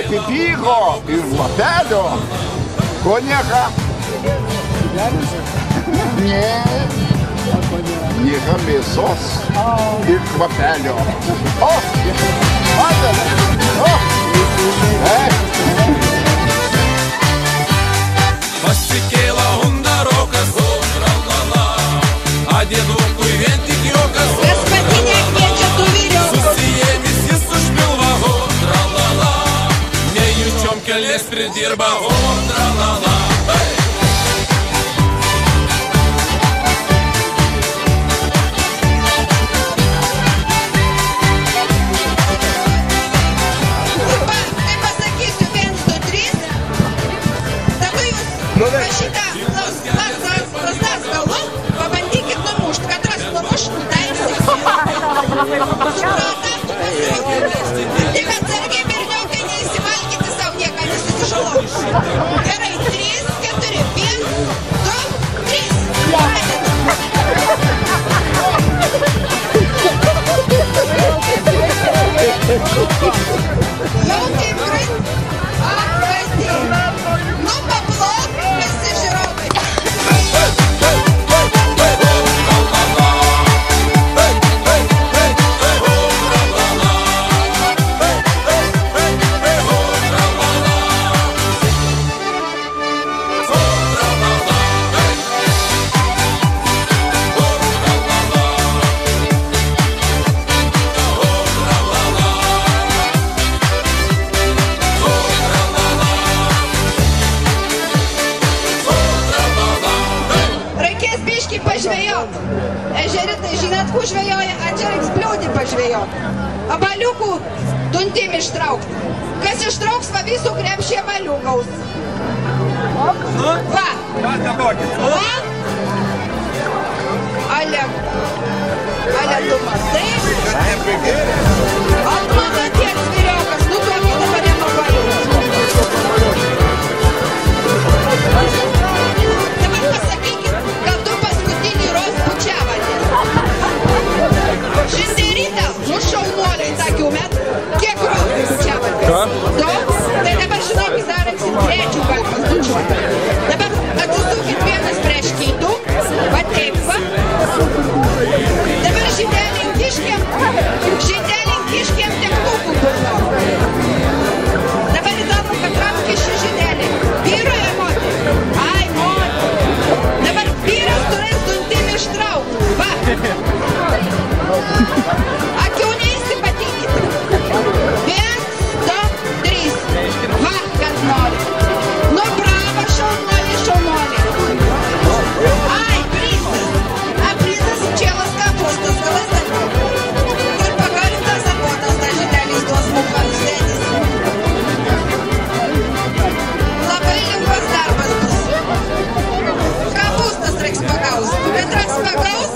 Norėti pygo ir lapelio? Konjaka? Ne. Nėra mėsos ir kvapelio. O! Matėte? O! Pasikėla hundarokas, tralala, a diedukui vien tik juokas. Gaspadinė kviečia tų vyrių. Susijėmis jis užpilva, tralala, nejučiom kelės pridirba, tralala. Va šitą lasdą galų pabandykit numušt, kad ras numušt, daisi. Tik atsargiai berniokai neįsivalgyti savo nieką, nesusižaloti. Gerai, 3, 4, 1, 2, 3. Jau kaip greit apkasdė. Nu, paplok visi žiūrovai. Pažvejot. Ežeritai, žinot, kur žvejoja, a čia reiks bliūdį pažvejot. Abaliukų duntim ištraukt. Kas ištrauks, va visų krepšį abalių gaus. Va. Va. Ale tu masai. Atrodo tiek vyriokas, nu tokį dabar jam abalių. Tai dabar žinokit, dar atsitrečių galvas dučiuoti. Dabar atsisukit vienas prieš kitų, va taip va. Dabar žindelink kiškiam tektukų buvo. Dabar įdomu, kad ramki šį žindelį. Vyro ir moterį? Ai, moterį. Dabar vyras turės duntim ištraukti. Va. Akių neįsipatikit. 1, 2, 3. Va, kas nori. Nu, bravo, šaunuolį. Ai, prizas. A prizas čielas kapustas, galas ir pagarintas apotas, ta žindelis duos mūkas sėdis. Labai lengvas darbas bus. Kapustas reiks pagaus. Bet reiks pagaus,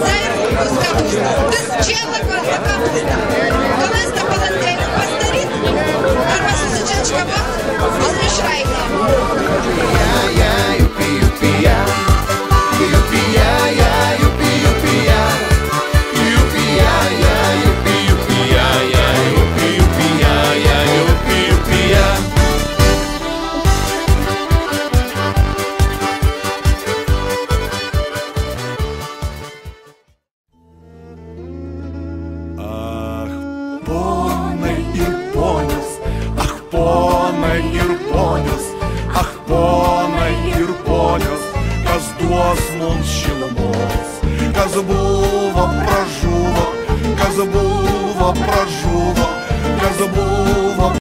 tai ir bus kapustas. Tas čiela kvalta kapusta. Galas tą palandėlį pastaryt. Arba susičiat škabot, o nešraikė. Kas duos mums šilumos, kas buvo pražuvo, kas buvo pražuvo, kas buvo